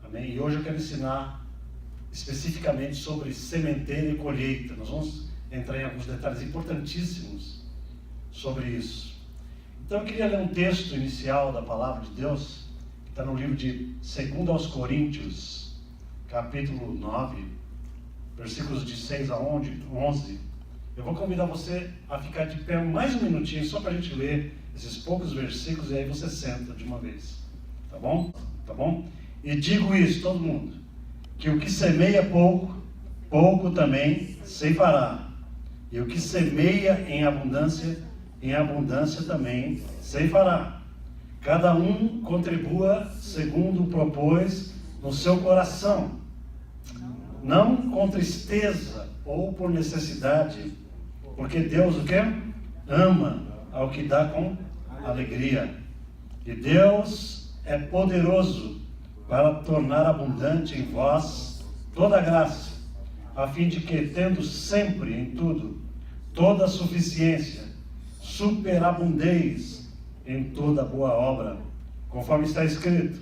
Amém? E hoje eu quero ensinar especificamente sobre sementeira e colheita. Nós vamos entrar em alguns detalhes importantíssimos sobre isso. Então eu queria ler um texto inicial da Palavra de Deus, que está no livro de 2 aos Coríntios, capítulo 9, versículos de 6 a 11. Eu vou convidar você a ficar de pé mais um minutinho, só para a gente ler esses poucos versículos, e aí você senta de uma vez. Tá bom? Tá bom? E digo isso, todo mundo, que o que semeia pouco, pouco também ceifará. E o que semeia em abundância também ceifará. Cada um contribua segundo propôs no seu coração, não com tristeza ou por necessidade, porque Deus o quê? Ama ao que dá com alegria. E Deus é poderoso para tornar abundante em vós toda a graça, a fim de que, tendo sempre em tudo toda a suficiência, superabundeis em toda boa obra, conforme está escrito: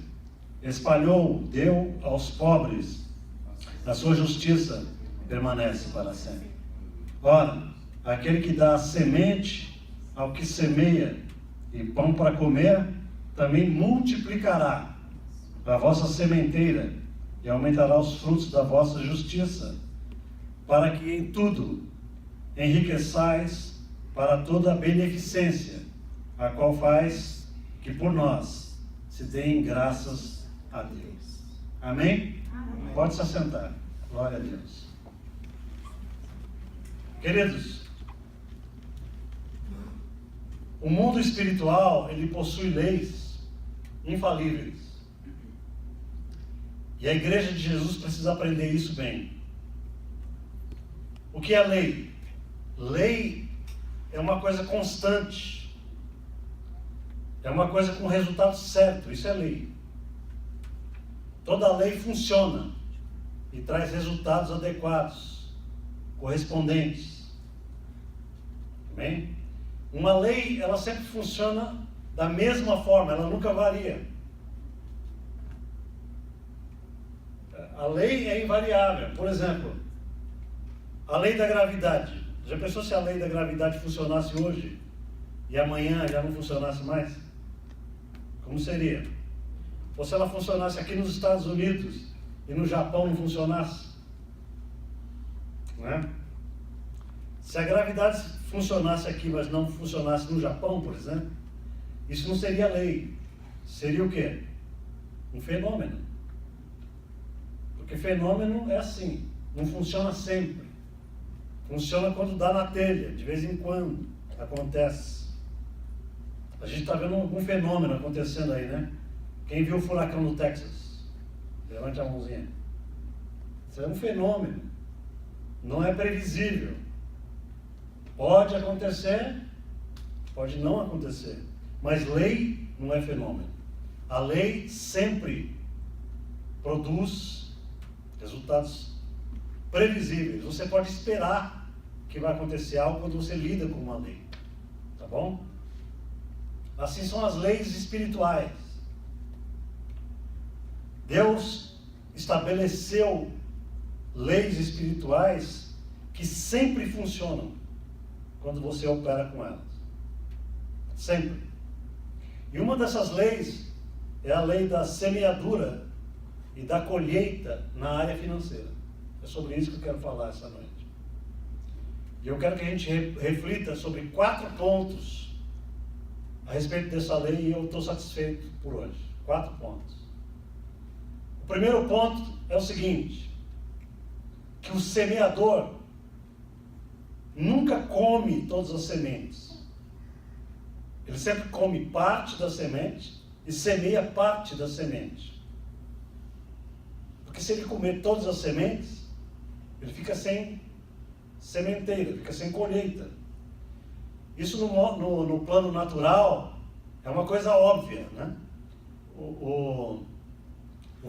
espalhou, deu aos pobres, a sua justiça permanece para sempre. Ora, aquele que dá a semente ao que semeia e pão para comer, também multiplicará a vossa sementeira e aumentará os frutos da vossa justiça, para que em tudo enriqueçais para toda a beneficência, a qual faz que por nós se deem graças a Deus. Amém? Amém. Pode se assentar. Glória a Deus. Queridos, o mundo espiritual, ele possui leis infalíveis. E a igreja de Jesus precisa aprender isso bem. O que é lei? Lei é uma coisa constante. É uma coisa com resultado certo. Isso é lei. Toda lei funciona e traz resultados adequados, correspondentes. Amém? Uma lei, ela sempre funciona da mesma forma, ela nunca varia. A lei é invariável. Por exemplo, a lei da gravidade. Já pensou se a lei da gravidade funcionasse hoje e amanhã já não funcionasse mais? Como seria? Ou se ela funcionasse aqui nos Estados Unidos e no Japão não funcionasse? Não é? Se a gravidade funcionasse aqui, mas não funcionasse no Japão, por exemplo, isso não seria lei. Seria o quê? Um fenômeno. Porque fenômeno é assim, não funciona sempre. Funciona quando dá na telha, de vez em quando acontece. A gente está vendo algum fenômeno acontecendo aí, né? Quem viu o furacão no Texas? Levante a mãozinha. Isso é um fenômeno. Não é previsível. Pode acontecer, pode não acontecer. Mas lei não é fenômeno. A lei sempre produz resultados previsíveis. Você pode esperar que vai acontecer algo quando você lida com uma lei. Tá bom? Assim são as leis espirituais. Deus estabeleceu leis espirituais que sempre funcionam quando você opera com elas. Sempre. E uma dessas leis é a lei da semeadura e da colheita na área financeira. É sobre isso que eu quero falar essa noite. E eu quero que a gente reflita sobre 4 pontos a respeito dessa lei, e eu estou satisfeito por hoje. 4 pontos. O primeiro ponto é o seguinte: que o semeador nunca come todas as sementes. Ele sempre come parte da semente e semeia parte da semente. Porque se ele comer todas as sementes, ele fica sem sementeira, fica sem colheita. Isso no plano natural é uma coisa óbvia, né? O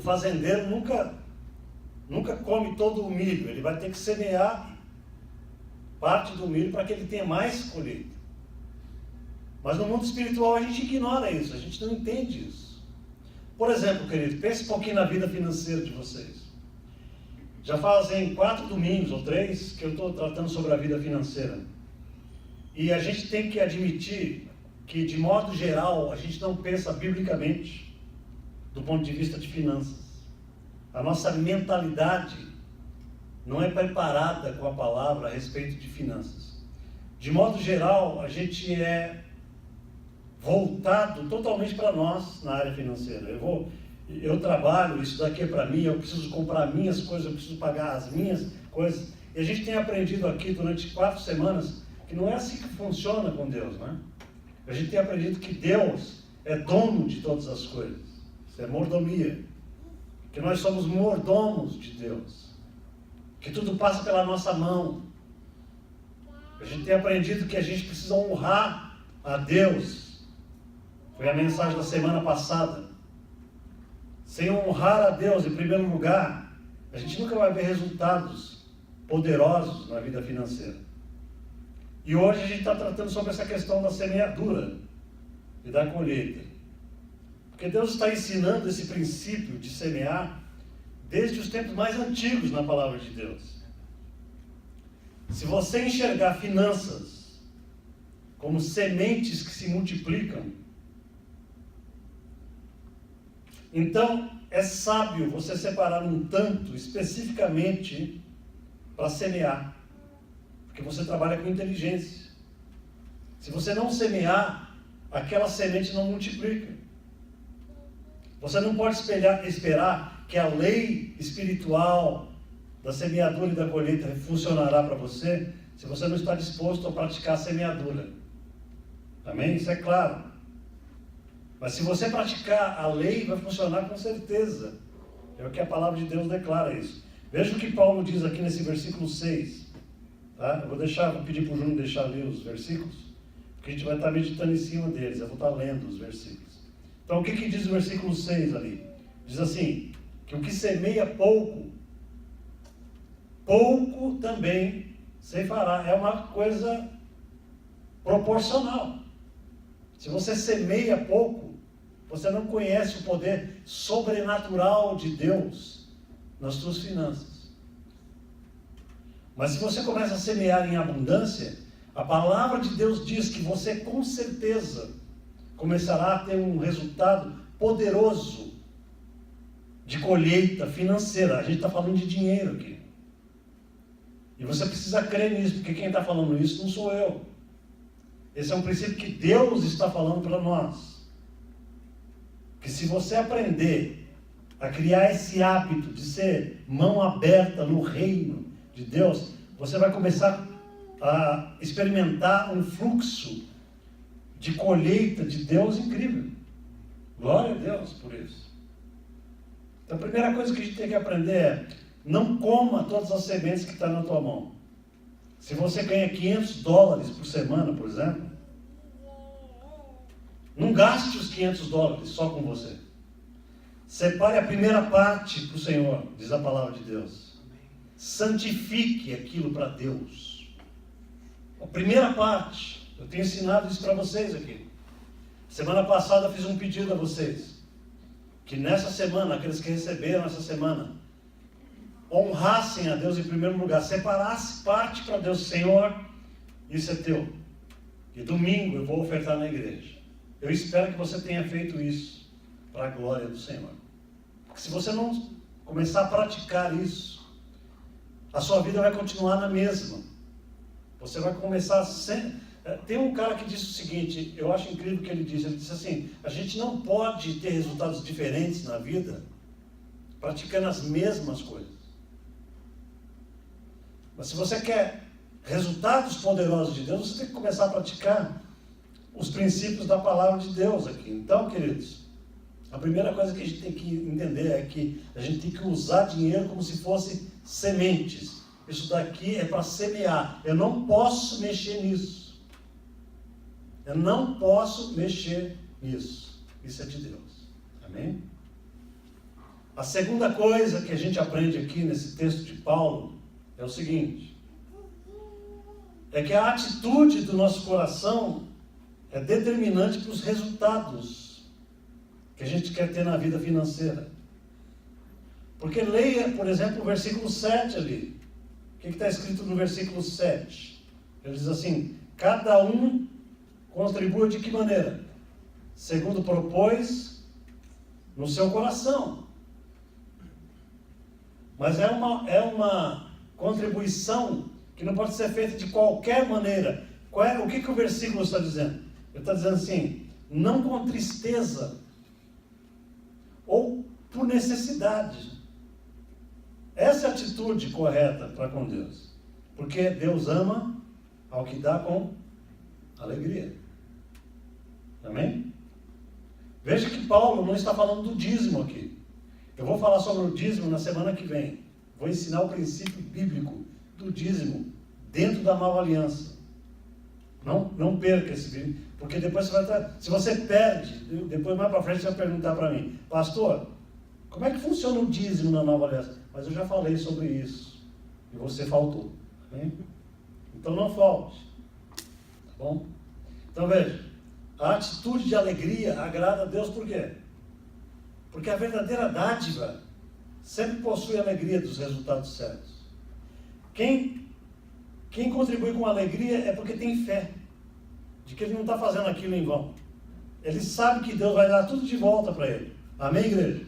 fazendeiro nunca come todo o milho. Ele vai ter que semear parte do milho para que ele tenha mais colheita. Mas no mundo espiritual a gente ignora isso, a gente não entende isso. Por exemplo, querido, pense um pouquinho na vida financeira de vocês. Já fazem 4 domingos ou 3 que eu estou tratando sobre a vida financeira. E a gente tem que admitir que, de modo geral, a gente não pensa biblicamente do ponto de vista de finanças. A nossa mentalidade não é preparada com a palavra a respeito de finanças. De modo geral, a gente é voltado totalmente para nós na área financeira. Eu trabalho, isso daqui é para mim, eu preciso comprar minhas coisas, eu preciso pagar as minhas coisas. E a gente tem aprendido aqui durante 4 semanas que não é assim que funciona com Deus, né? A gente tem aprendido que Deus é dono de todas as coisas. Isso é mordomia. Que nós somos mordomos de Deus. Que tudo passa pela nossa mão. A gente tem aprendido que a gente precisa honrar a Deus. Foi a mensagem da semana passada. Sem honrar a Deus em primeiro lugar, a gente nunca vai ver resultados poderosos na vida financeira. E hoje a gente está tratando sobre essa questão da semeadura e da colheita. Porque Deus está ensinando esse princípio de semear desde os tempos mais antigos na palavra de Deus. Se você enxergar finanças como sementes que se multiplicam, então é sábio você separar um tanto especificamente para semear. Porque você trabalha com inteligência. Se você não semear, aquela semente não multiplica. Você não pode esperar que a lei espiritual da semeadura e da colheita funcionará para você, se você não está disposto a praticar a semeadura. Amém? Isso é claro. Mas se você praticar a lei, vai funcionar com certeza. É o que a palavra de Deus declara isso. Veja o que Paulo diz aqui nesse versículo 6. Tá? Eu vou pedir para o Júnior deixar ler os versículos, porque a gente vai estar meditando em cima deles. Eu vou estar lendo os versículos. Então, o que diz o versículo 6 ali? Diz assim, que o que semeia pouco, pouco também ceifará. É uma coisa proporcional. Se você semeia pouco, você não conhece o poder sobrenatural de Deus nas suas finanças. Mas se você começa a semear em abundância, a palavra de Deus diz que você com certeza começará a ter um resultado poderoso de colheita financeira. A gente está falando de dinheiro aqui. E você precisa crer nisso, porque quem está falando isso não sou eu. Esse é um princípio que Deus está falando para nós. Que se você aprender a criar esse hábito de ser mão aberta no reino de Deus, você vai começar a experimentar um fluxo de colheita de Deus incrível. Glória a Deus por isso. Então a primeira coisa que a gente tem que aprender é: não coma todas as sementes que estão na tua mão. Se você ganha $500 por semana, por exemplo, não gaste os $500 só com você. Separe a primeira parte para o Senhor, diz a palavra de Deus. Santifique aquilo para Deus. A primeira parte, eu tenho ensinado isso para vocês aqui. Semana passada eu fiz um pedido a vocês, que nessa semana, aqueles que receberam essa semana, honrassem a Deus em primeiro lugar, separasse parte para Deus. Senhor, isso é teu, e domingo eu vou ofertar na igreja. Eu espero que você tenha feito isso para a glória do Senhor. Porque se você não começar a praticar isso, a sua vida vai continuar na mesma. Você vai começar sempre... Tem um cara que disse o seguinte, eu acho incrível o que ele disse assim: a gente não pode ter resultados diferentes na vida praticando as mesmas coisas. Mas se você quer resultados poderosos de Deus, você tem que começar a praticar os princípios da palavra de Deus aqui. Então, queridos, a primeira coisa que a gente tem que entender é que a gente tem que usar dinheiro como se fosse sementes. Isso daqui é para semear. Eu não posso mexer nisso. Eu não posso mexer nisso. Isso é de Deus. Amém? A segunda coisa que a gente aprende aqui nesse texto de Paulo é o seguinte: é que a atitude do nosso coração é determinante para os resultados que a gente quer ter na vida financeira. Porque leia, por exemplo, o versículo 7 ali. O que está escrito no versículo 7? Ele diz assim: cada um contribua de que maneira? Segundo propôs no seu coração. Mas é uma contribuição que não pode ser feita de qualquer maneira. O que o versículo está dizendo? Ele está dizendo assim: não com tristeza ou por necessidade. Essa é a atitude correta para com Deus. Porque Deus ama ao que dá com alegria. Amém? Veja que Paulo não está falando do dízimo aqui. Eu vou falar sobre o dízimo na semana que vem. Vou ensinar o princípio bíblico do dízimo dentro da nova aliança. Não perca esse vídeo, porque depois você vai estar... Se você perde, depois mais para frente você vai perguntar para mim: pastor, como é que funciona o dízimo na nova aliança? Mas eu já falei sobre isso e você faltou. Amém? Então não falte. Tá bom? Então veja, a atitude de alegria agrada a Deus por quê? Porque a verdadeira dádiva sempre possui a alegria dos resultados certos. Quem contribui com alegria é porque tem fé de que ele não está fazendo aquilo em vão. Ele sabe que Deus vai dar tudo de volta para ele. Amém, igreja?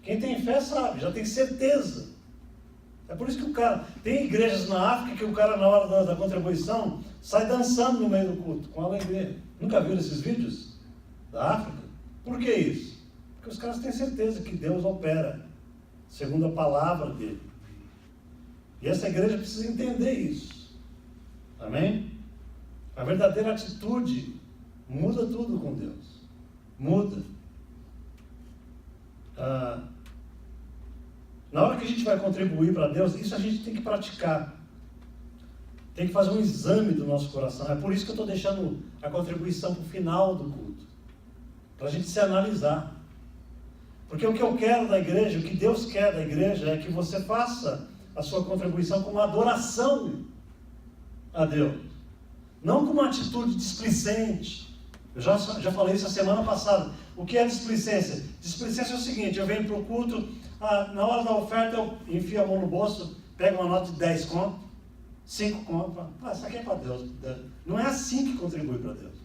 Quem tem fé sabe, já tem certeza. É por isso que o cara... Tem igrejas na África que o cara, na hora da contribuição, sai dançando no meio do culto, com alegria. Nunca viram esses vídeos da África? Por que isso? Porque os caras têm certeza que Deus opera segundo a palavra dele. E essa igreja precisa entender isso. Amém? A verdadeira atitude muda tudo com Deus. Muda. Na hora que a gente vai contribuir para Deus, isso a gente tem que praticar. Tem que fazer um exame do nosso coração. É por isso que eu estou deixando a contribuição para o final do culto. Para a gente se analisar. Porque o que eu quero da igreja, o que Deus quer da igreja, é que você faça a sua contribuição com uma adoração a Deus. Não com uma atitude displicente. Eu já falei isso a semana passada. O que é displicência? Displicência é o seguinte: eu venho para o culto, na hora da oferta eu enfio a mão no bolso, pego uma nota de 10 conto, 5 conto, isso aqui é para Deus. Não é assim que contribui para Deus.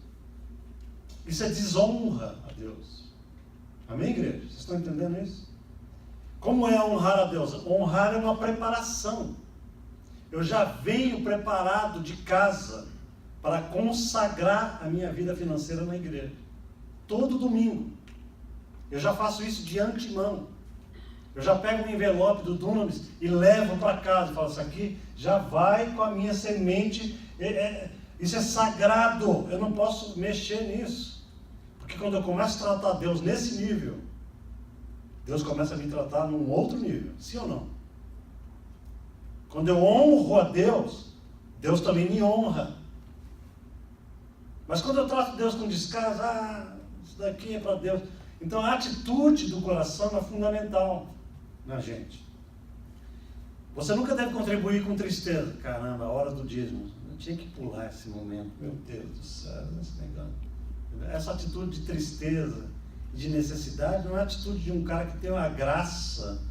Isso é desonra a Deus. Amém, igreja? Vocês estão entendendo isso? Como é honrar a Deus? Honrar é uma preparação. Eu já venho preparado de casa para consagrar a minha vida financeira na igreja. Todo domingo. Eu já faço isso de antemão. Eu já pego um envelope do Dunamis e levo para casa. Falo: isso aqui já vai com a minha semente. Isso é sagrado. Eu não posso mexer nisso. Porque quando eu começo a tratar Deus nesse nível, Deus começa a me tratar num outro nível. Sim ou não? Quando eu honro a Deus, Deus também me honra. Mas quando eu trato Deus com descaso, isso daqui é para Deus. Então a atitude do coração é fundamental na gente. Você nunca deve contribuir com tristeza. Caramba, a hora do dízimo. Eu tinha que pular esse momento. Meu Deus do céu, esse negócio. Essa atitude de tristeza, de necessidade, não é a atitude de um cara que tem a graça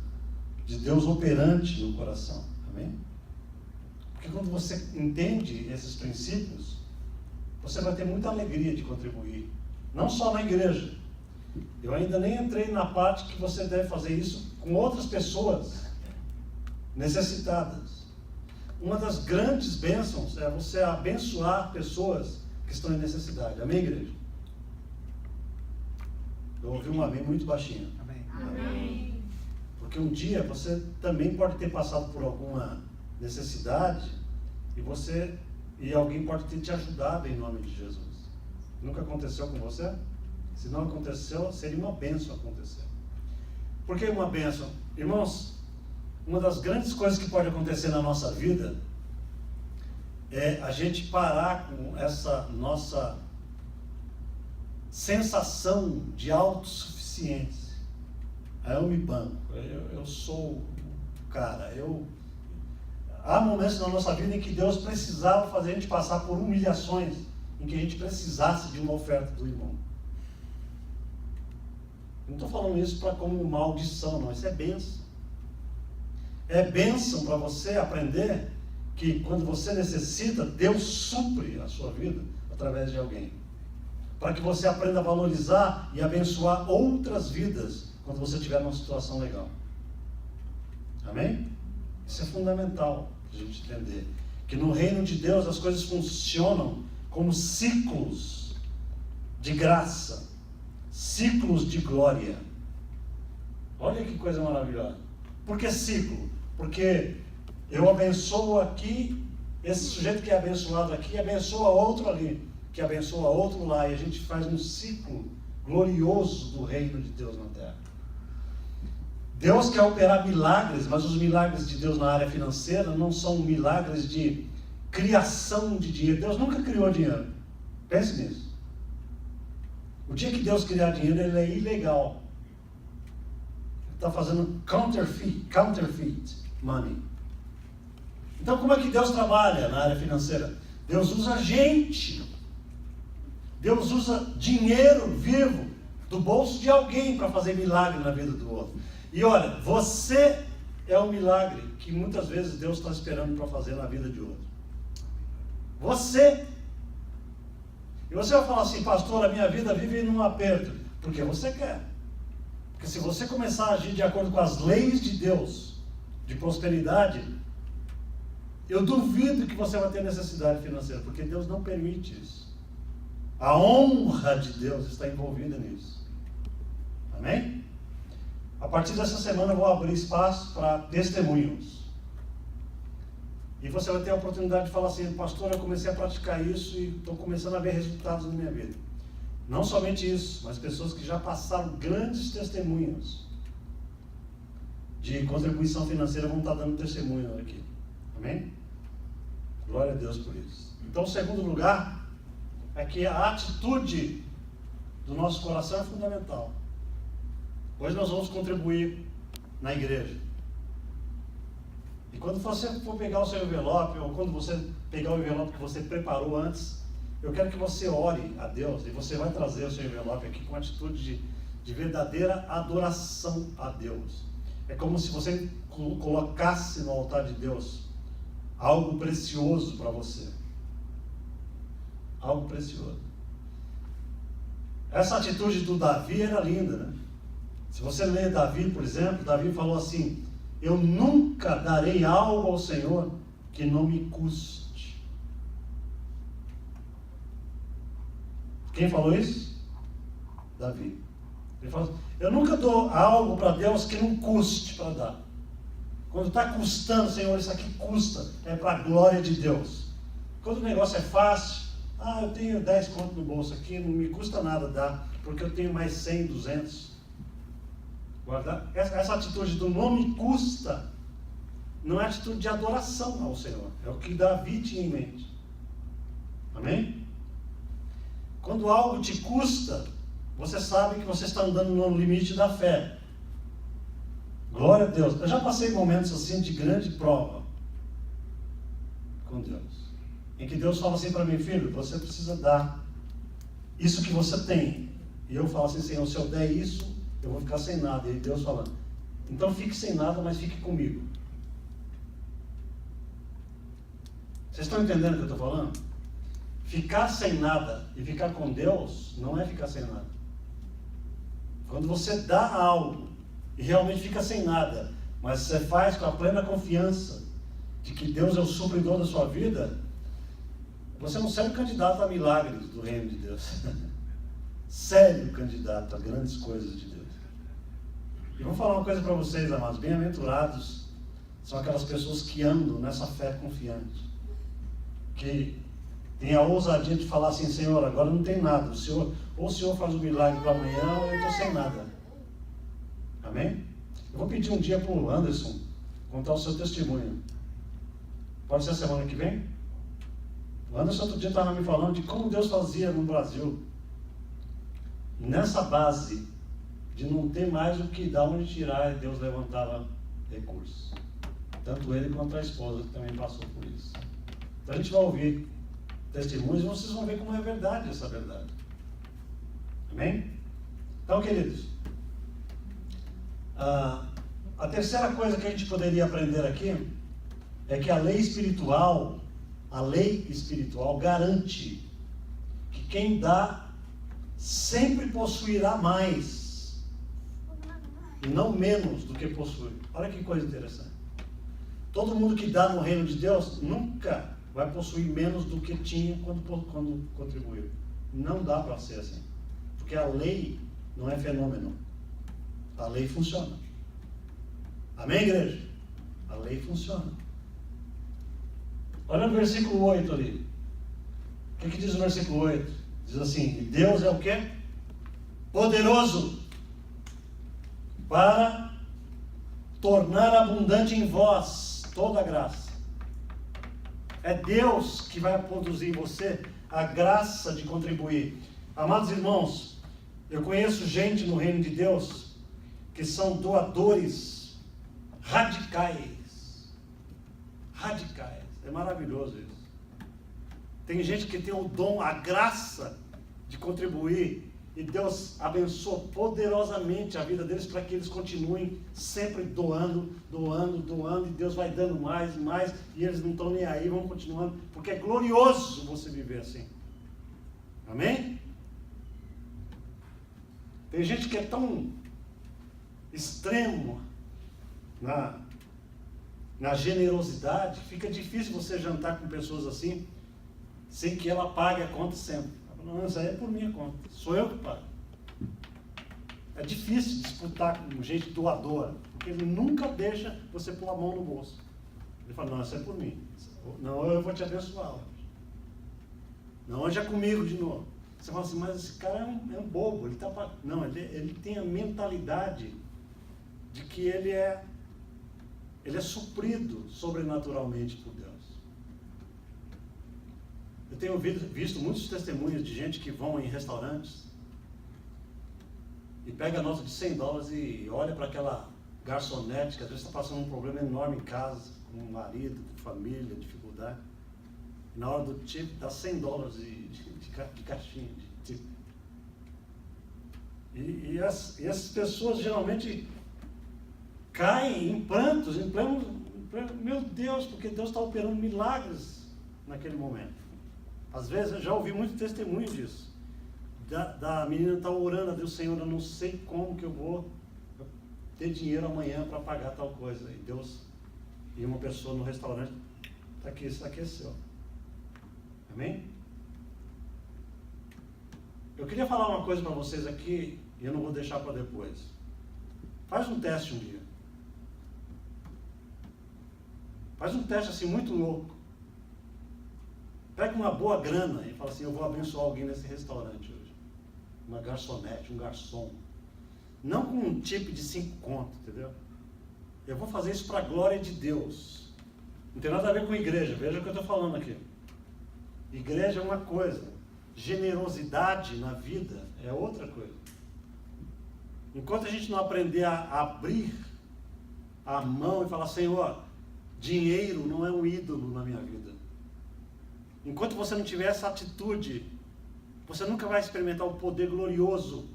de Deus operante no coração. Amém? Porque quando você entende esses princípios, você vai ter muita alegria de contribuir. Não só na igreja. Eu ainda nem entrei na parte que você deve fazer isso com outras pessoas necessitadas. Uma das grandes bênçãos é você abençoar pessoas que estão em necessidade. Amém, igreja? Eu ouvi um amém muito baixinho. Amém. Amém. Porque um dia você também pode ter passado por alguma necessidade e alguém pode ter te ajudado em nome de Jesus. Nunca aconteceu com você? Se não aconteceu, seria uma bênção acontecer. Por que uma bênção? Irmãos, uma das grandes coisas que pode acontecer na nossa vida é a gente parar com essa nossa sensação de autossuficiência. Aí eu me banco, eu sou o cara. Há momentos na nossa vida em que Deus precisava fazer a gente passar por humilhações, em que a gente precisasse de uma oferta do irmão. Não estou falando isso como maldição, não. Isso é bênção. É bênção para você aprender que quando você necessita, Deus supre a sua vida através de alguém. Para que você aprenda a valorizar e abençoar outras vidas quando você estiver numa situação legal. Amém? Isso é fundamental para a gente entender. Que no reino de Deus as coisas funcionam como ciclos de graça, ciclos de glória. Olha que coisa maravilhosa. Por que ciclo? Porque eu abençoo aqui, esse sujeito que é abençoado aqui abençoa outro ali, que abençoa outro lá, e a gente faz um ciclo glorioso do reino de Deus na terra. Deus quer operar milagres, mas os milagres de Deus na área financeira não são milagres de criação de dinheiro. Deus nunca criou dinheiro. Pense nisso. O dia que Deus criar dinheiro, ele é ilegal. Ele está fazendo counterfeit money. Então, como é que Deus trabalha na área financeira? Deus usa gente. Deus usa dinheiro vivo do bolso de alguém para fazer milagre na vida do outro. E olha, você é o milagre que muitas vezes Deus está esperando para fazer na vida de outro. Você. E você vai falar assim, pastor, a minha vida vive num aperto. Porque você quer. Porque se você começar a agir de acordo com as leis de Deus, de prosperidade, eu duvido que você vai ter necessidade financeira, porque Deus não permite isso. A honra de Deus está envolvida nisso. Amém? A partir dessa semana eu vou abrir espaço para testemunhos. E você vai ter a oportunidade de falar assim, pastor, eu comecei a praticar isso e estou começando a ver resultados na minha vida. Não somente isso, mas pessoas que já passaram grandes testemunhos de contribuição financeira vão estar dando testemunho aqui. Amém? Glória a Deus por isso. Então, o segundo lugar é que a atitude do nosso coração é fundamental. Hoje nós vamos contribuir na igreja. E quando você for pegar o seu envelope, ou quando você pegar o envelope que você preparou antes, eu quero que você ore a Deus, e você vai trazer o seu envelope aqui com atitude de verdadeira adoração a Deus. É como se você colocasse no altar de Deus algo precioso para você. Algo precioso. Essa atitude do Davi era linda, né? Se você ler Davi, por exemplo, Davi falou assim, eu nunca darei algo ao Senhor que não me custe. Quem falou isso? Davi. Ele falou assim, eu nunca dou algo para Deus que não custe para dar. Quando está custando, Senhor, isso aqui custa, é para a glória de Deus. Quando o negócio é fácil, eu tenho 10 contos no bolso aqui, não me custa nada dar, porque eu tenho mais 100, 200. Guardar. Essa atitude do não me custa, não é atitude de adoração ao Senhor, é o que Davi tinha em mente. Amém? Quando algo te custa, você sabe que você está andando no limite da fé. Glória a Deus. Eu já passei momentos assim de grande prova com Deus, em que Deus fala assim para mim, filho, você precisa dar isso que você tem. E eu falo assim, Senhor, se eu der isso, eu vou ficar sem nada. E Deus falando, então fique sem nada, mas fique comigo. Vocês estão entendendo o que eu estou falando? Ficar sem nada e ficar com Deus não é ficar sem nada. Quando você dá algo e realmente fica sem nada, mas você faz com a plena confiança de que Deus é o supridor da sua vida, você é um sério candidato a milagres do reino de Deus. Sério candidato a grandes coisas de Deus. E vou falar uma coisa para vocês, amados, bem-aventurados são aquelas pessoas que andam nessa fé confiante, que tem a ousadia de falar assim, Senhor, agora não tem nada, ou o Senhor faz um milagre para amanhã, ou eu estou sem nada. Amém? Eu vou pedir um dia para o Anderson contar o seu testemunho. Pode ser a semana que vem? O Anderson outro dia estava me falando de como Deus fazia no Brasil. Nessa base de não ter mais o que dar onde tirar, Deus levantava recursos. Tanto ele quanto a esposa que também passou por isso. Então a gente vai ouvir testemunhos e vocês vão ver como é verdade essa verdade. Amém? Então, queridos, A terceira coisa que a gente poderia aprender aqui é que a lei espiritual garante que quem dá sempre possuirá mais e não menos do que possui. Olha que coisa interessante. Todo mundo que dá no reino de Deus nunca vai possuir menos do que tinha quando contribuiu. Não dá para ser assim. Porque a lei não é fenômeno. A lei funciona. Amém, igreja? A lei funciona. Olha o versículo 8 ali. O que diz o versículo 8? Diz assim: e Deus é o quê? Poderoso para tornar abundante em vós toda a graça. É Deus que vai produzir em você a graça de contribuir. Amados irmãos, eu conheço gente no reino de Deus que são doadores radicais. Radicais. É maravilhoso isso. Tem gente que tem o dom, a graça de contribuir, e Deus abençoa poderosamente a vida deles para que eles continuem sempre doando, e Deus vai dando mais e mais, e eles não estão nem aí, vão continuando, porque é glorioso você viver assim. Amém? Tem gente que é tão extremo na generosidade, fica difícil você jantar com pessoas assim, sem que ela pague a conta sempre. Não, isso aí é por minha conta, sou eu que pago. É difícil disputar com gente doadora, porque ele nunca deixa você pôr a mão no bolso. Ele fala: não, isso é por mim. Não, eu vou te abençoar hoje. Não, hoje é comigo de novo. Você fala assim: mas esse cara é um bobo. Não, ele tem a mentalidade de que ele é suprido sobrenaturalmente por Deus. Eu tenho visto muitos testemunhos de gente que vão em restaurantes e pega a nota de $100 e olha para aquela garçonete que às vezes está passando um problema enorme em casa, com o marido, com família, dificuldade. E na hora do tip dá $100 de caixinha de tip. E essas pessoas geralmente caem em prantos, em pleno, meu Deus, porque Deus está operando milagres naquele momento. Às vezes eu já ouvi muito testemunho disso. Da menina estar orando a Deus: Senhor, eu não sei como que eu vou ter dinheiro amanhã para pagar tal coisa. E Deus, e uma pessoa no restaurante, está aqui, isso aqui é seu. Amém? Eu queria falar uma coisa para vocês aqui, e eu não vou deixar para depois. Faz um teste um dia. Faz um teste assim muito louco. Pega uma boa grana e fala assim: eu vou abençoar alguém nesse restaurante hoje. Uma garçonete, um garçom. Não com um tipo de 5 contos, entendeu? Eu vou fazer isso para a glória de Deus. Não tem nada a ver com igreja, veja o que eu estou falando aqui. Igreja é uma coisa, generosidade na vida é outra coisa. Enquanto a gente não aprender a abrir a mão e falar: Senhor, dinheiro não é um ídolo na minha vida. Enquanto você não tiver essa atitude, você nunca vai experimentar o poder glorioso,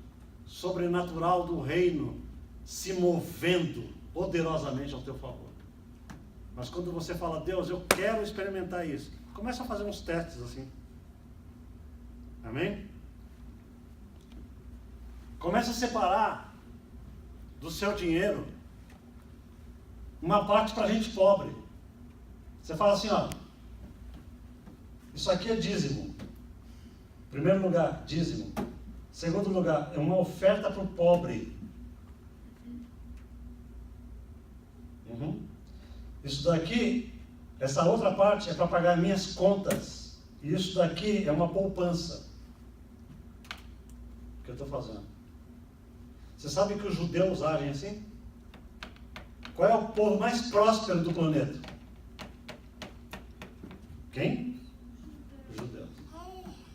sobrenatural do reino se movendo poderosamente ao teu favor. Mas quando você fala: Deus, eu quero experimentar isso, começa a fazer uns testes assim. Amém? Começa a separar do seu dinheiro uma parte para gente pobre. Você fala assim: ó, isso aqui é dízimo. Primeiro lugar, dízimo. Segundo lugar, é uma oferta para o pobre. Isso daqui, essa outra parte é para pagar minhas contas. E isso daqui é uma poupança. O que eu estou fazendo? Você sabe que os judeus agem assim? Qual é o povo mais próspero do planeta? Quem?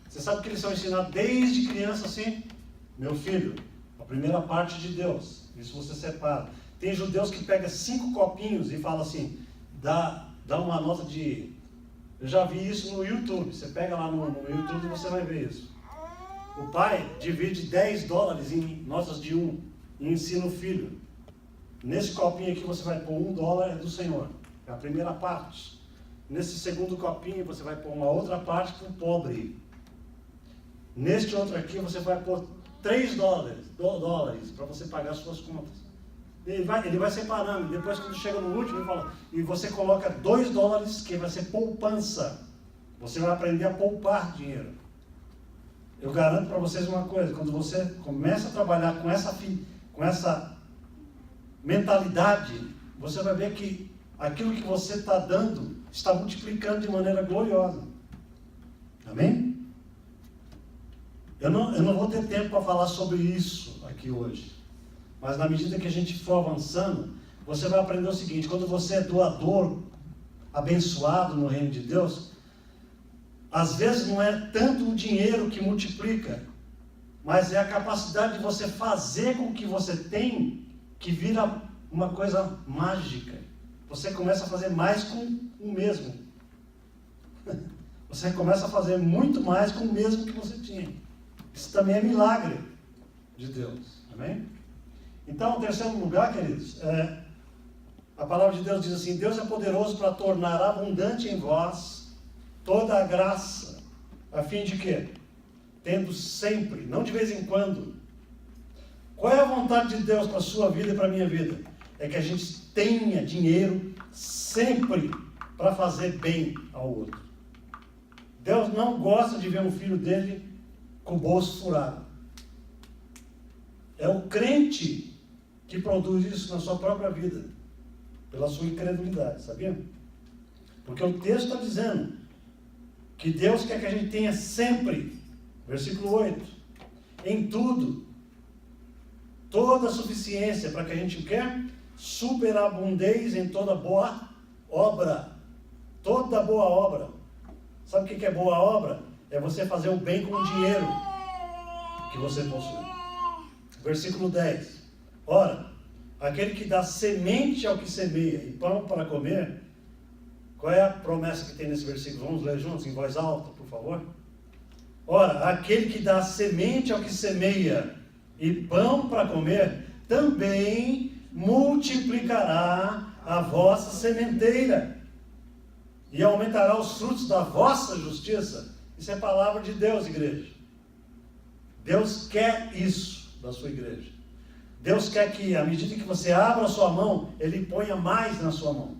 Você sabe que eles são ensinados desde criança assim? Meu filho, a primeira parte de Deus, isso você separa. Tem judeus que pegam 5 copinhos e falam assim: dá uma nota de... Eu já vi isso no YouTube, você pega lá no YouTube e você vai ver isso. O pai divide $10 em notas de 1 e ensina o filho. Nesse copinho aqui você vai pôr $1 é do Senhor. É a primeira parte. Nesse segundo copinho você vai pôr uma outra parte para o pobre. Neste outro aqui você vai pôr $3 para você pagar as suas contas. Ele vai separando. Depois, quando chega no último, ele fala, e você coloca $2 que vai ser poupança. Você vai aprender a poupar dinheiro. Eu garanto para vocês uma coisa: quando você começa a trabalhar com essa mentalidade, você vai ver que aquilo que você está dando está multiplicando de maneira gloriosa. Amém? Eu não vou ter tempo para falar sobre isso aqui hoje. Mas na medida que a gente for avançando, você vai aprender o seguinte: quando você é doador, abençoado no reino de Deus, às vezes não é tanto o dinheiro que multiplica, mas é a capacidade de você fazer com o que você tem, que vira uma coisa mágica. Você começa a fazer mais com o mesmo. Você começa a fazer muito mais com o mesmo que você tinha. Isso também é milagre de Deus. Amém? Então, em terceiro lugar, queridos, a palavra de Deus diz assim: Deus é poderoso para tornar abundante em vós toda a graça, a fim de quê? Tendo sempre, não de vez em quando. Qual é a vontade de Deus para a sua vida e para a minha vida? É que a gente tenha dinheiro sempre para fazer bem ao outro. Deus não gosta de ver um filho dele com o bolso furado. É o crente que produz isso na sua própria vida, pela sua incredulidade, sabia? Porque o texto está dizendo que Deus quer que a gente tenha sempre, versículo 8, em tudo, toda a suficiência para que a gente o quê? Superabundez em toda boa obra. Toda boa obra. Sabe o que é boa obra? É você fazer o bem com o dinheiro que você possui. Versículo 10. Ora, aquele que dá semente ao que semeia e pão para comer. Qual é a promessa que tem nesse versículo? Vamos ler juntos, em voz alta, por favor. Ora, aquele que dá semente ao que semeia e pão para comer, também multiplicará a vossa sementeira e aumentará os frutos da vossa justiça. Isso é palavra de Deus, igreja. Deus quer isso da sua igreja. Deus quer que, à medida que você abra a sua mão, Ele ponha mais na sua mão.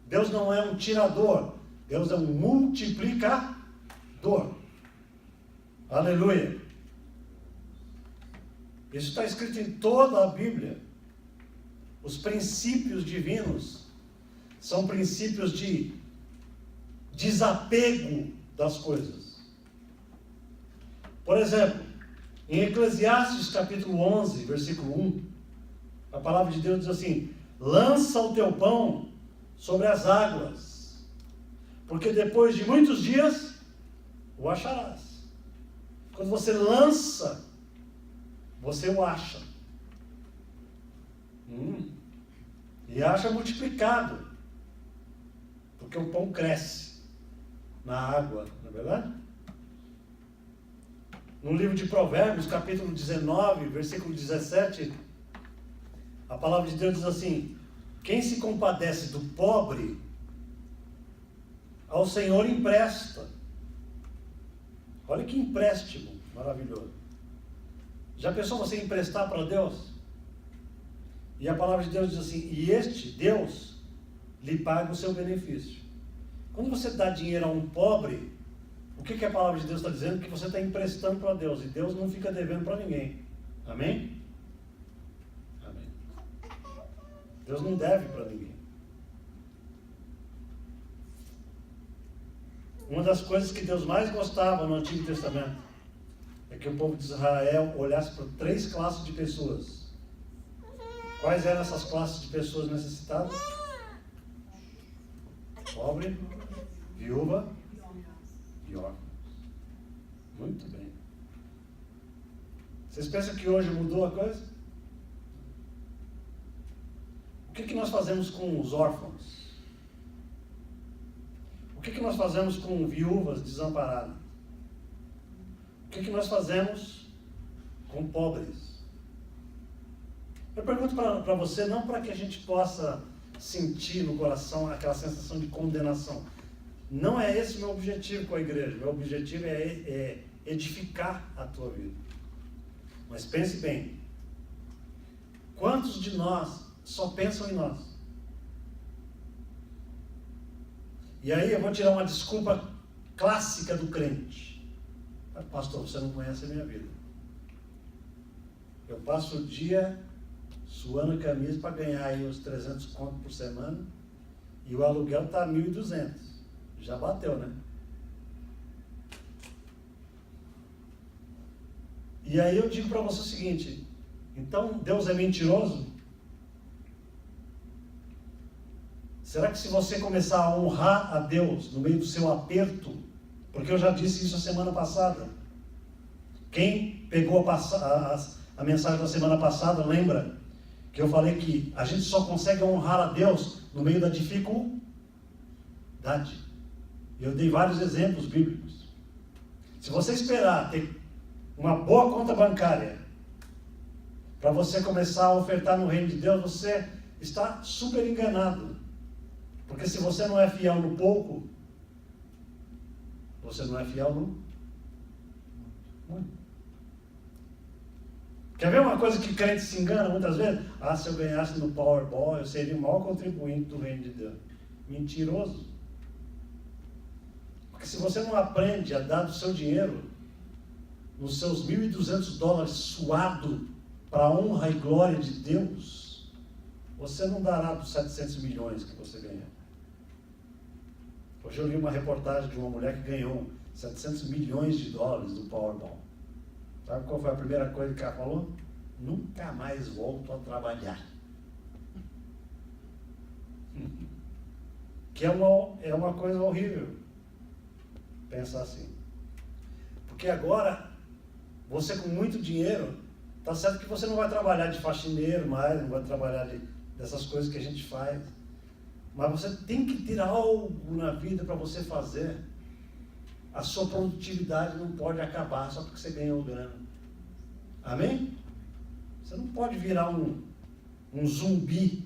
Deus não é um tirador, Deus é um multiplicador. Aleluia. Isso está escrito em toda a Bíblia. Os princípios divinos são princípios de desapego das coisas. Por exemplo, em Eclesiastes capítulo 11, versículo 1, a palavra de Deus diz assim: lança o teu pão sobre as águas, porque depois de muitos dias o acharás. Quando você lança, você o acha. E acha multiplicado, porque o pão cresce na água, não é verdade? No livro de Provérbios, capítulo 19, versículo 17, a palavra de Deus diz assim: quem se compadece do pobre, ao Senhor empresta. Olha que empréstimo maravilhoso. Já pensou você emprestar para Deus? E a palavra de Deus diz assim: e este Deus lhe paga o seu benefício. Quando você dá dinheiro a um pobre, o que a palavra de Deus está dizendo? Que você está emprestando para Deus, e Deus não fica devendo para ninguém. Amém? Amém. Deus não deve para ninguém. Uma das coisas que Deus mais gostava no Antigo Testamento é que o povo de Israel olhasse para 3 classes de pessoas. Quais eram essas classes de pessoas necessitadas? Pobre, viúva e órfãos. Muito bem. Vocês pensam que hoje mudou a coisa? O que nós fazemos com os órfãos? O que nós fazemos com viúvas desamparadas? O que nós fazemos com pobres? Eu pergunto para você, não para que a gente possa sentir no coração aquela sensação de condenação. Não é esse o meu objetivo com a igreja. Meu objetivo é edificar a tua vida. Mas pense bem. Quantos de nós só pensam em nós? E aí eu vou tirar uma desculpa clássica do crente. Pastor, você não conhece a minha vida. Eu passo o dia suando camisa para ganhar aí uns 300 contos por semana e o aluguel está 1.200. Já bateu, né? E aí eu digo para você o seguinte, então Deus é mentiroso? Será que se você começar a honrar a Deus no meio do seu aperto, porque eu já disse isso a semana passada, quem pegou a mensagem da semana passada, lembra que eu falei que a gente só consegue honrar a Deus no meio da dificuldade. Eu dei vários exemplos bíblicos. Se você esperar ter uma boa conta bancária para você começar a ofertar no reino de Deus, você está super enganado. Porque se você não é fiel no pouco, você não é fiel no muito. Quer ver uma coisa que crente se engana muitas vezes? Ah, se eu ganhasse no Powerball, eu seria o maior contribuinte do reino de Deus. Mentiroso. Porque se você não aprende a dar do seu dinheiro, nos seus $1.200 suado para a honra e glória de Deus, você não dará dos 700 milhões que você ganhou. Hoje eu li uma reportagem de uma mulher que ganhou 700 milhões de dólares do Powerball. Sabe qual foi a primeira coisa que ela falou? Nunca mais volto a trabalhar. Que é uma coisa horrível pensar assim. Porque agora, você com muito dinheiro, tá certo que você não vai trabalhar de faxineiro mais, não vai trabalhar dessas coisas que a gente faz. Mas você tem que ter algo na vida para você fazer. A sua produtividade não pode acabar só porque você ganhou grana. Amém? Você não pode virar um zumbi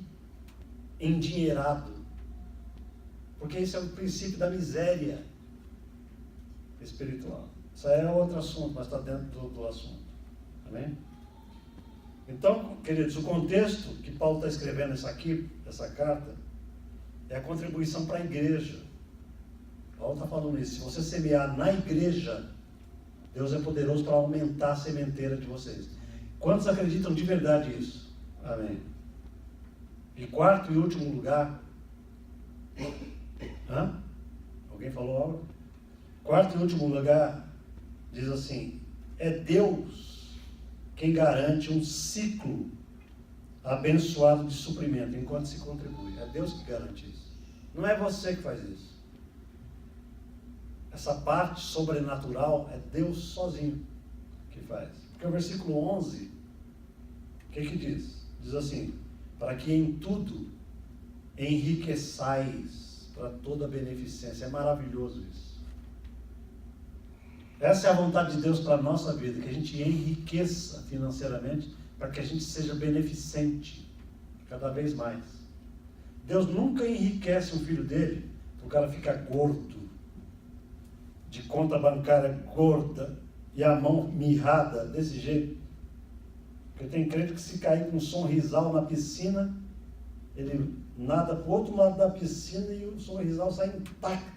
endinheirado. Porque esse é o princípio da miséria espiritual. Isso aí é outro assunto, mas está dentro do assunto. Amém? Então, queridos, o contexto que Paulo está escrevendo essa carta, é a contribuição para a igreja. Paulo está falando isso. Se você semear na igreja, Deus é poderoso para aumentar a sementeira de vocês. Quantos acreditam de verdade isso? Amém. E quarto e último lugar. Alguém falou algo? Quarto e último lugar, diz assim, é Deus quem garante um ciclo abençoado de suprimento, enquanto se contribui. É Deus que garante isso. Não é você que faz isso. Essa parte sobrenatural é Deus sozinho que faz. Porque o versículo 11, o que diz? Diz assim, para que em tudo enriqueçais para toda beneficência. É maravilhoso isso. Essa é a vontade de Deus para a nossa vida, que a gente enriqueça financeiramente, para que a gente seja beneficente cada vez mais. Deus nunca enriquece um filho dele, o cara fica gordo, de conta bancária gorda, e a mão mirrada desse jeito. Porque tem crente que se cair com um sorrisal na piscina, ele nada para o outro lado da piscina e o sorrisal sai intacto.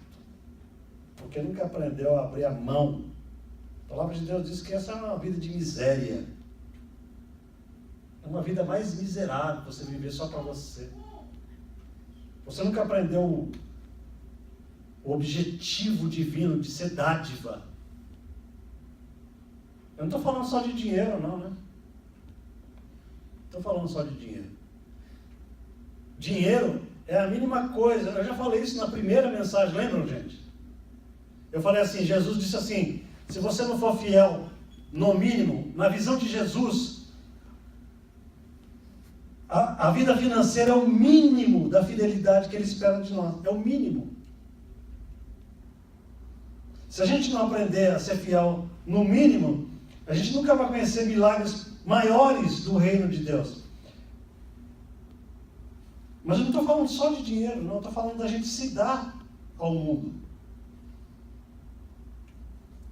Porque nunca aprendeu a abrir a mão. A palavra de Deus diz que essa é uma vida de miséria. É uma vida mais miserável, você viver só para você. Você nunca aprendeu o objetivo divino de ser dádiva. Eu não estou falando só de dinheiro, não, né? Estou falando só de dinheiro. Dinheiro é a mínima coisa. Eu já falei isso na primeira mensagem, lembram, gente? Eu falei assim, Jesus disse assim, se você não for fiel, no mínimo, na visão de Jesus, a vida financeira é o mínimo da fidelidade que Ele espera de nós. É o mínimo. Se a gente não aprender a ser fiel no mínimo, a gente nunca vai conhecer milagres maiores do reino de Deus. Mas eu não estou falando só de dinheiro, não. Eu estou falando da gente se dar ao mundo.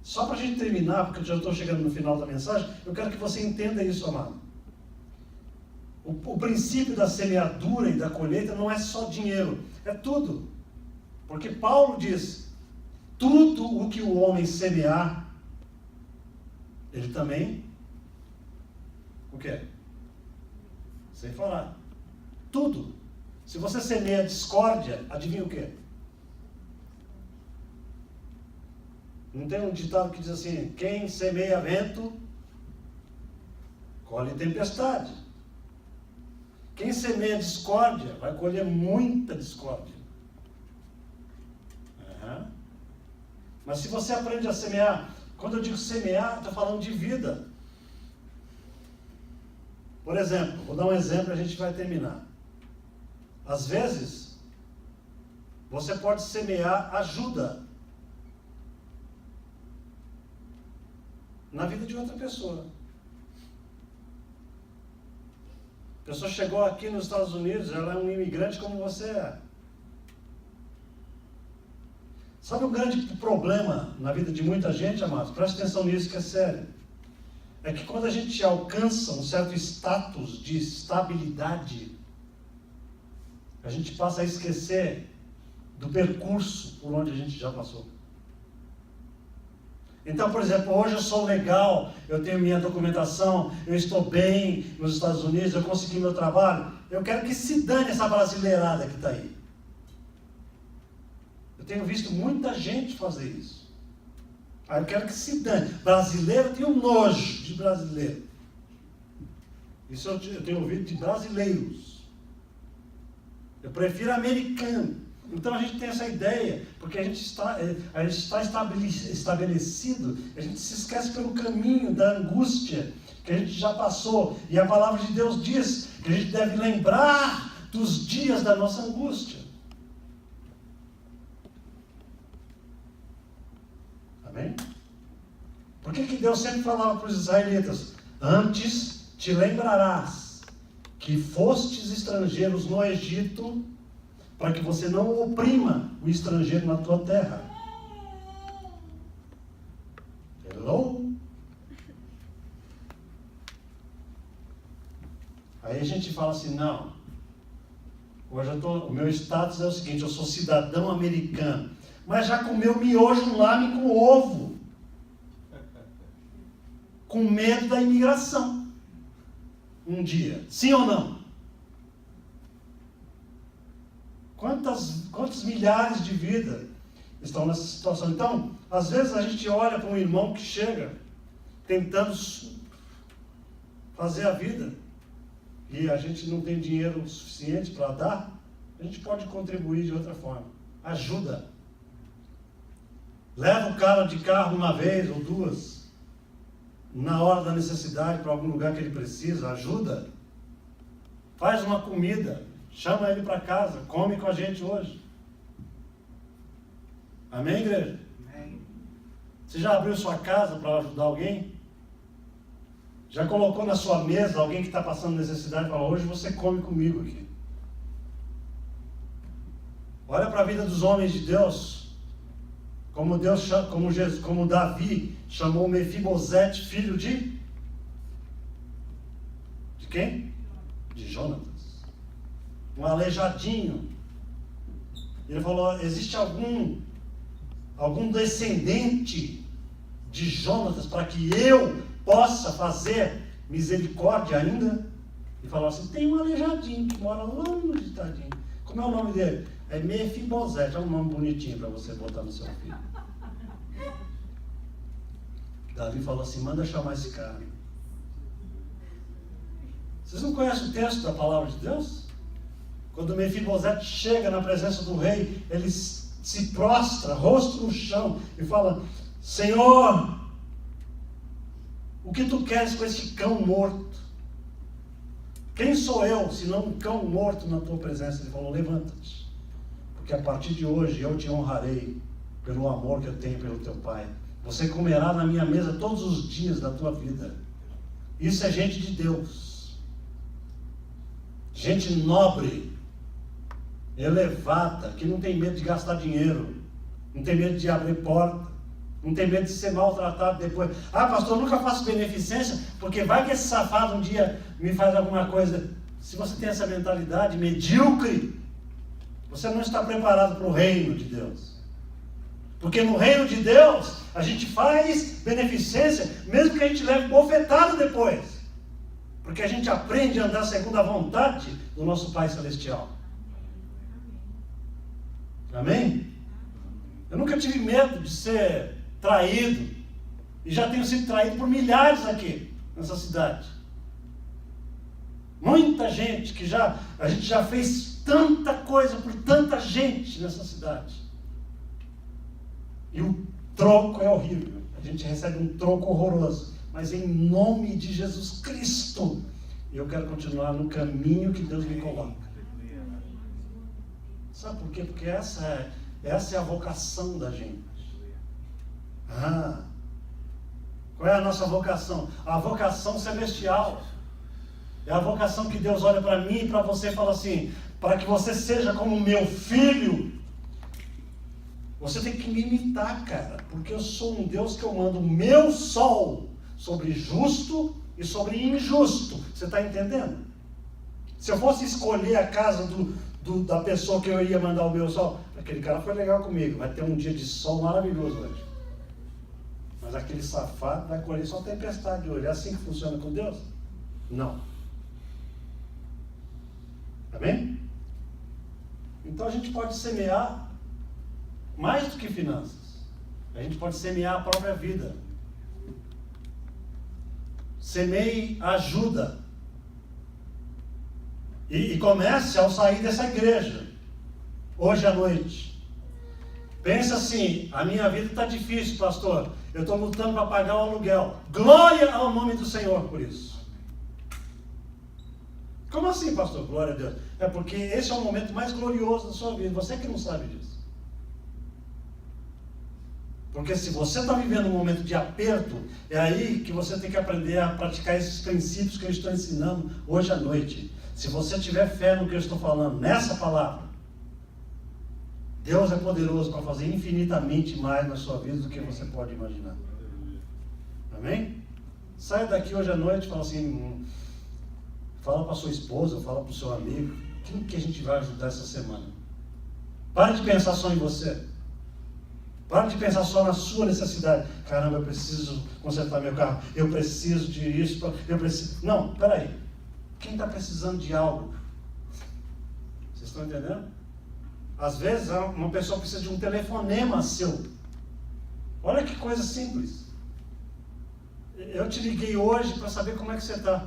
Só para a gente terminar, porque eu já estou chegando no final da mensagem, eu quero que você entenda isso, amado. O princípio da semeadura e da colheita não é só dinheiro, é tudo. Porque Paulo diz, tudo o que o homem semear, ele também, o quê? Sem falar. Tudo. Se você semeia discórdia, adivinha o quê? Não tem um ditado que diz assim, quem semeia vento, colhe tempestade. Quem semeia discórdia, vai colher muita discórdia. Uhum. Mas se você aprende a semear, quando eu digo semear, estou falando de vida. Por exemplo, vou dar um exemplo e a gente vai terminar. Às vezes, você pode semear ajuda na vida de outra pessoa. A pessoa chegou aqui nos Estados Unidos, ela é um imigrante como você é. Sabe um grande problema na vida de muita gente, amados? Preste atenção nisso que é sério. É que quando a gente alcança um certo status de estabilidade, a gente passa a esquecer do percurso por onde a gente já passou. Então, por exemplo, hoje eu sou legal, eu tenho minha documentação, eu estou bem nos Estados Unidos, eu consegui meu trabalho. Eu quero que se dane essa brasileirada que está aí. Eu tenho visto muita gente fazer isso. Aí eu quero que se dane. Brasileiro, eu tenho nojo de brasileiro. Isso eu tenho ouvido de brasileiros. Eu prefiro americano. Então a gente tem essa ideia, porque a gente está estabelecido, a gente se esquece pelo caminho da angústia que a gente já passou. E a palavra de Deus diz que a gente deve lembrar dos dias da nossa angústia. Amém? Por que Deus sempre falava para os israelitas? Antes te lembrarás que fostes estrangeiros no Egito, para que você não oprima o estrangeiro na tua terra. Hello? Aí a gente fala assim, não, hoje o meu status é o seguinte, eu sou cidadão americano, mas já comeu miojo lame com ovo, com medo da imigração, um dia, sim ou não? Quantos milhares de vidas estão nessa situação? Então, às vezes a gente olha para um irmão que chega tentando fazer a vida e a gente não tem dinheiro suficiente para dar, a gente pode contribuir de outra forma. Ajuda. Leva o cara de carro uma vez ou duas, na hora da necessidade, para algum lugar que ele precisa. Ajuda. Faz uma comida. Chama ele para casa, come com a gente hoje. Amém, igreja? Amém. Você já abriu sua casa para ajudar alguém? Já colocou na sua mesa alguém que está passando necessidade e fala, hoje você come comigo aqui. Olha para a vida dos homens de Deus. Como Davi chamou Mefibosete, filho de quem? De Jonatas. Um aleijadinho. Ele falou, existe algum descendente de Jonatas para que eu possa fazer misericórdia ainda? Ele falou assim, tem um aleijadinho que mora lá no ditadinho. Como é o nome dele? É Mefibosete, é um nome bonitinho para você botar no seu filho. Davi falou assim, manda chamar esse cara. Vocês não conhecem o texto da palavra de Deus? Quando Mefibosete chega na presença do rei, ele se prostra, rosto no chão, e fala, Senhor, o que tu queres com esse cão morto? Quem sou eu, senão um cão morto na tua presença? Ele falou, levanta-te, porque a partir de hoje eu te honrarei pelo amor que eu tenho pelo teu pai. Você comerá na minha mesa todos os dias da tua vida. Isso é gente de Deus. Gente nobre. elevada, que não tem medo de gastar dinheiro, não tem medo de abrir porta, não tem medo de ser maltratado depois. Ah, pastor, eu nunca faço beneficência, porque vai que esse safado um dia me faz alguma coisa. Se você tem essa mentalidade medíocre, você não está preparado para o reino de Deus. Porque no reino de Deus, a gente faz beneficência, mesmo que a gente leve bofetada depois. Porque a gente aprende a andar segundo a vontade do nosso Pai Celestial. Amém? Eu nunca tive medo de ser traído. E já tenho sido traído por milhares aqui, nessa cidade. Muita gente que a gente já fez tanta coisa por tanta gente nessa cidade. E o troco é horrível. A gente recebe um troco horroroso. Mas em nome de Jesus Cristo, eu quero continuar no caminho que Deus me coloca. Sabe por quê? Porque essa é a vocação da gente. Qual é a nossa vocação? A vocação celestial. É a vocação que Deus olha para mim e para você e fala assim: para que você seja como meu filho, você tem que me imitar, cara. Porque eu sou um Deus que eu mando o meu sol sobre justo e sobre injusto. Você está entendendo? Se eu fosse escolher a casa da pessoa que eu ia mandar o meu sol, aquele cara foi legal comigo, vai ter um dia de sol maravilhoso hoje. Mas aquele safado vai colher só tempestade hoje. É assim que funciona com Deus? Não. Amém? Então a gente pode semear mais do que finanças. A gente pode semear a própria vida. Semeie ajuda. E comece ao sair dessa igreja, hoje à noite. Pensa assim: a minha vida está difícil, pastor. Eu estou lutando para pagar o aluguel. Glória ao nome do Senhor por isso. Como assim, pastor? Glória a Deus. É porque esse é o momento mais glorioso da sua vida. Você que não sabe disso. Porque se você está vivendo um momento de aperto, é aí que você tem que aprender a praticar esses princípios que eu estou ensinando hoje à noite. Se você tiver fé no que eu estou falando, nessa palavra, Deus é poderoso para fazer infinitamente mais na sua vida do que você pode imaginar. Amém? Sai daqui hoje à noite e fala assim, fala para sua esposa, fala para o seu amigo, quem que a gente vai ajudar essa semana? Pare de pensar só em você. Pare de pensar só na sua necessidade. Caramba, eu preciso consertar meu carro, eu preciso de isso, eu preciso... Não, peraí. Quem está precisando de algo? Vocês estão entendendo? Às vezes uma pessoa precisa de um telefonema seu. Olha que coisa simples. Eu te liguei hoje para saber como é que você está.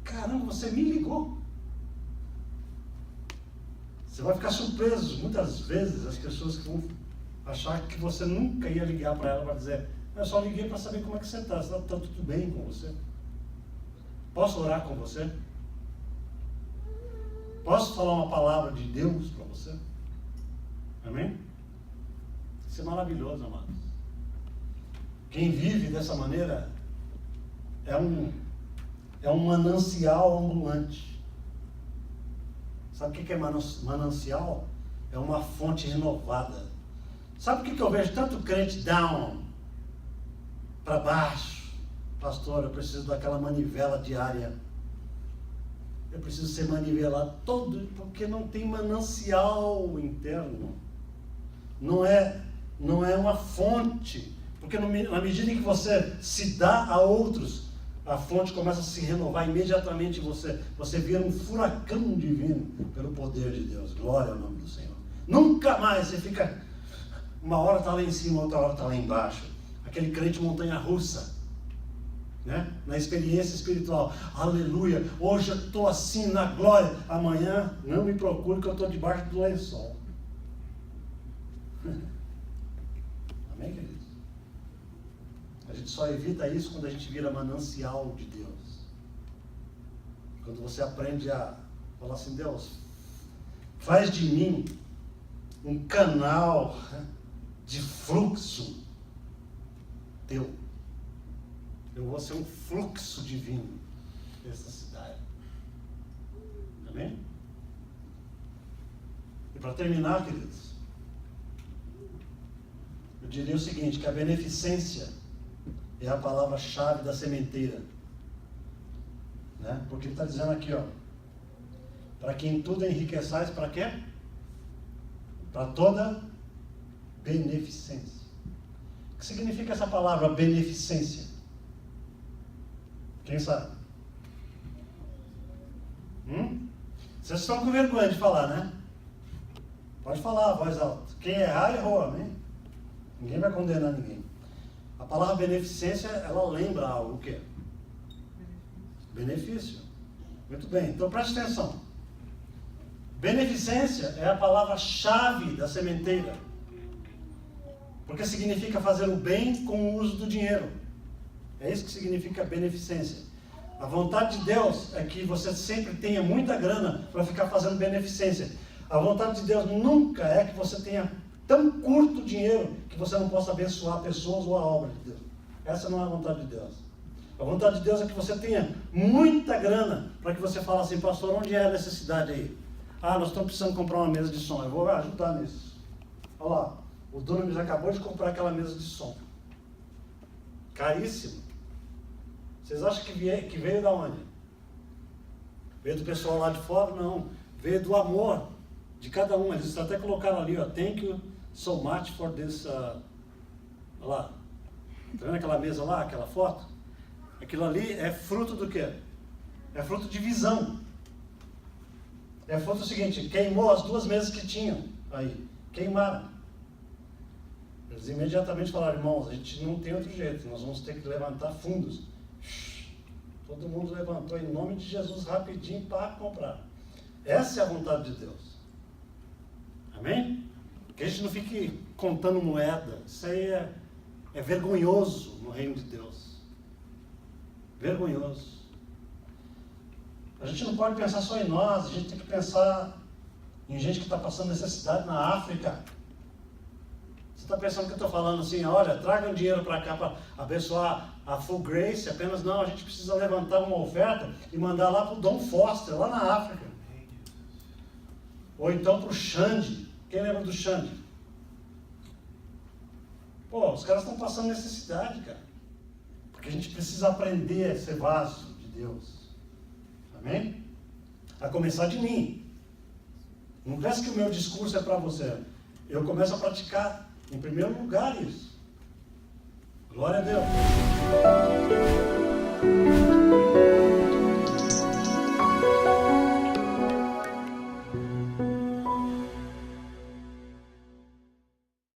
Caramba, você me ligou. Você vai ficar surpreso. Muitas vezes as pessoas que vão achar que você nunca ia ligar para ela para dizer: eu só liguei para saber como é que você está. Está tudo bem com você? Posso orar com você? Posso falar uma palavra de Deus para você? Amém? Isso é maravilhoso, amados. Quem vive dessa maneira é um manancial ambulante. Sabe o que é manancial? É uma fonte renovada. Sabe o que eu vejo tanto crente down, para baixo? Pastor, eu preciso daquela manivela diária. Eu preciso ser manivelado todo, porque não tem manancial interno. Não é uma fonte. Porque na medida em que você se dá a outros, a fonte começa a se renovar imediatamente em você. Você vira um furacão divino pelo poder de Deus. Glória ao nome do Senhor. Nunca mais você fica... Uma hora está lá em cima, outra hora está lá embaixo. Aquele crente montanha-russa. Né? Na experiência espiritual. Aleluia. Hoje eu estou assim na glória. Amanhã não me procure que eu estou debaixo do lençol. Amém, queridos? A gente só evita isso quando a gente vira manancial de Deus. Quando você aprende a falar assim: Deus, faz de mim um canal de fluxo teu. Eu vou ser um fluxo divino dessa cidade. Amém? E para terminar, queridos, eu diria o seguinte, que a beneficência é a palavra-chave da sementeira. Né? Porque ele está dizendo aqui, ó, para que em tudo enriqueçais, para quê? Para toda beneficência. O que significa essa palavra beneficência? Quem sabe? Vocês estão com vergonha de falar, né? Pode falar a voz alta. Quem errar, errou, amém? Ninguém vai condenar ninguém. A palavra beneficência, ela lembra algo, o quê? Benefício. Muito bem, então preste atenção. Beneficência é a palavra-chave da sementeira. Porque significa fazer o bem com o uso do dinheiro. É isso que significa beneficência. A vontade de Deus é que você sempre tenha muita grana para ficar fazendo beneficência. A vontade de Deus nunca é que você tenha tão curto dinheiro que você não possa abençoar pessoas ou a obra de Deus. Essa não é a vontade de Deus. A vontade de Deus é que você tenha muita grana para que você fale assim, pastor, onde é a necessidade aí? Ah, nós estamos precisando comprar uma mesa de som, eu vou ajudar nisso. Olha lá, o Dunamis acabou de comprar aquela mesa de som. Caríssimo. Vocês acham que veio da onde? Veio do pessoal lá de fora? Não. Veio do amor de cada um. Eles até colocaram ali, ó, thank you so much for this, olha lá. Tá vendo aquela mesa lá, aquela foto? Aquilo ali é fruto do quê? É fruto de visão. É fruto do seguinte, queimou as duas mesas que tinham aí. Queimaram. Eles imediatamente falaram, irmãos, a gente não tem outro jeito, nós vamos ter que levantar fundos. Todo mundo levantou em nome de Jesus rapidinho para comprar. Essa é a vontade de Deus. Amém? Que a gente não fique contando moeda. Isso aí é vergonhoso no reino de Deus. Vergonhoso. A gente não pode pensar só em nós, a gente tem que pensar em gente que está passando necessidade na África. Você está pensando que eu estou falando assim, olha, tragam dinheiro para cá para abençoar a Full Grace, apenas não, a gente precisa levantar uma oferta e mandar lá para o Dom Foster, lá na África. Ou então para o Xande. Quem lembra do Xande? Pô, os caras estão passando necessidade, cara. Porque a gente precisa aprender a ser vaso de Deus. Amém? A começar de mim. Não pense que o meu discurso é para você. Eu começo a praticar, em primeiro lugar, isso. Glória a Deus.